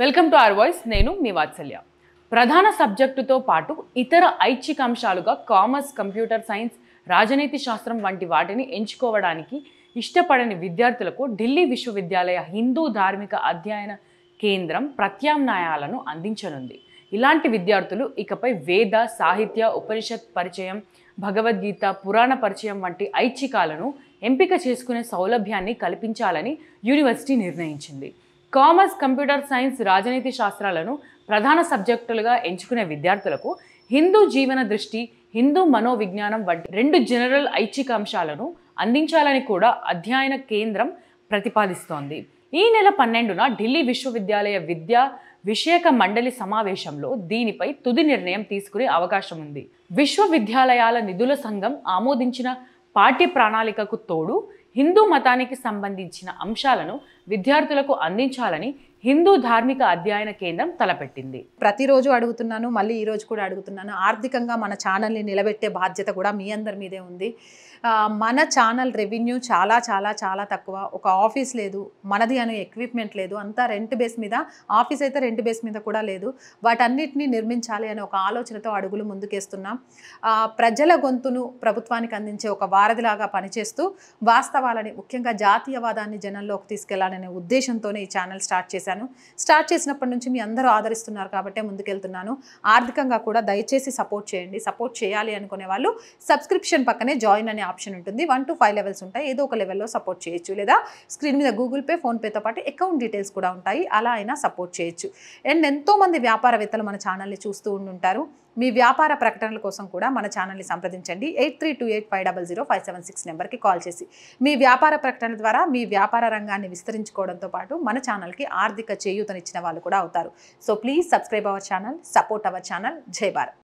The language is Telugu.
Welcome to our voice. నేను మీ వాత్సల్య. ప్రధాన సబ్జెక్టుతో పాటు ఇతర ఐచ్ఛిక అంశాలుగా కామర్స్, కంప్యూటర్ సైన్స్, రాజనీతి శాస్త్రం వంటి వాటిని ఎంచుకోవడానికి ఇష్టపడని విద్యార్థులకు ఢిల్లీ విశ్వవిద్యాలయ హిందూ ధార్మిక అధ్యయన కేంద్రం ప్రత్యామ్నాయాలను అందించనుంది. ఇలాంటి విద్యార్థులు ఇకపై వేద, సాహిత్య, ఉపనిషత్ పరిచయం, భగవద్గీత, పురాణ పరిచయం వంటి ఐచ్ఛికాలను ఎంపిక చేసుకునే సౌలభ్యాన్ని కల్పించాలని యూనివర్సిటీ నిర్ణయించింది. కామర్స్, కంప్యూటర్ సైన్స్, రాజనీతి శాస్త్రాలను ప్రధాన సబ్జెక్టులుగా ఎంచుకునే విద్యార్థులకు హిందూ జీవన దృష్టి, హిందూ మనోవిజ్ఞానం వంటి 2 జనరల్ ఐచ్ఛిక అంశాలను అందించాలని కూడా అధ్యయన కేంద్రం ప్రతిపాదిస్తోంది. ఈ నెల 12న ఢిల్లీ విశ్వవిద్యాలయ విద్యా విషయక మండలి సమావేశంలో దీనిపై తుది నిర్ణయం తీసుకునే అవకాశం ఉంది. విశ్వవిద్యాలయాల నిధుల సంఘం ఆమోదించిన పాఠ్య ప్రణాళికకు తోడు హిందూ మతానికి సంబంధించిన అంశాలను విద్యార్థులకు అందించాలని హిందూ ధార్మిక అధ్యయన కేంద్రం తలపెట్టింది. ప్రతిరోజు అడుగుతున్నాను, మళ్ళీ ఈరోజు కూడా అడుగుతున్నాను. ఆర్థికంగా మన ఛానల్ని నిలబెట్టే బాధ్యత కూడా మీ అందరి మీదే ఉంది. మన ఛానల్ రెవెన్యూ చాలా చాలా చాలా తక్కువ. ఒక ఆఫీస్ లేదు, మనది అనే ఎక్విప్మెంట్ లేదు, అంతా రెంట్ బేస్ మీద. ఆఫీస్ అయితే రెంట్ బేస్ మీద కూడా లేదు. వాటన్నిటిని నిర్మించాలి అనే ఒక ఆలోచనతో అడుగులు ముందుకేస్తున్నాం. ప్రజల గొంతును ప్రభుత్వానికి అందించే ఒక వారధిలాగా పనిచేస్తూ వాస్తవాలని, ముఖ్యంగా జాతీయవాదాన్ని జనంలోకి తీసుకెళ్లాలనే ఉద్దేశంతోనే ఈ ఛానల్ స్టార్ట్ చేశాను. స్టార్ట్ చేసినప్పటి నుంచి మీ అందరూ ఆదరిస్తున్నారు కాబట్టే ముందుకెళ్తున్నాను. ఆర్థికంగా కూడా దయచేసి సపోర్ట్ చేయండి. సపోర్ట్ చేయాలి అనుకునే వాళ్ళు సబ్స్క్రిప్షన్ పక్కనే జాయిన్ అనే ఆప్షన్ ఉంటుంది. 1 to 5 లెవెల్స్ ఉంటాయి. ఏదో ఒక లెవెల్లో సపోర్ట్ చేయొచ్చు. లేదా స్క్రీన్ మీద గూగుల్ పే, ఫోన్పేతో పాటు అకౌంట్ డీటెయిల్స్ కూడా ఉంటాయి. అలా అయినా సపోర్ట్ చేయొచ్చు. అండ్ ఎంతోమంది వ్యాపారవేత్తలు మన ఛానల్ని చూస్తూ ఉంటుంటారు. మీ వ్యాపార ప్రకటనల కోసం కూడా మన ఛానల్ని సంప్రదించండి. 8328500576 నెంబర్కి కాల్ చేసి మీ వ్యాపార ప్రకటనల ద్వారా మీ వ్యాపార రంగాన్ని విస్తరించుకోవడంతో పాటు మన ఛానల్కి ఆర్థిక చేయూతనిచ్చిన వాళ్ళు కూడా అవుతారు. So please subscribe our channel, support our channel. జై భారత్.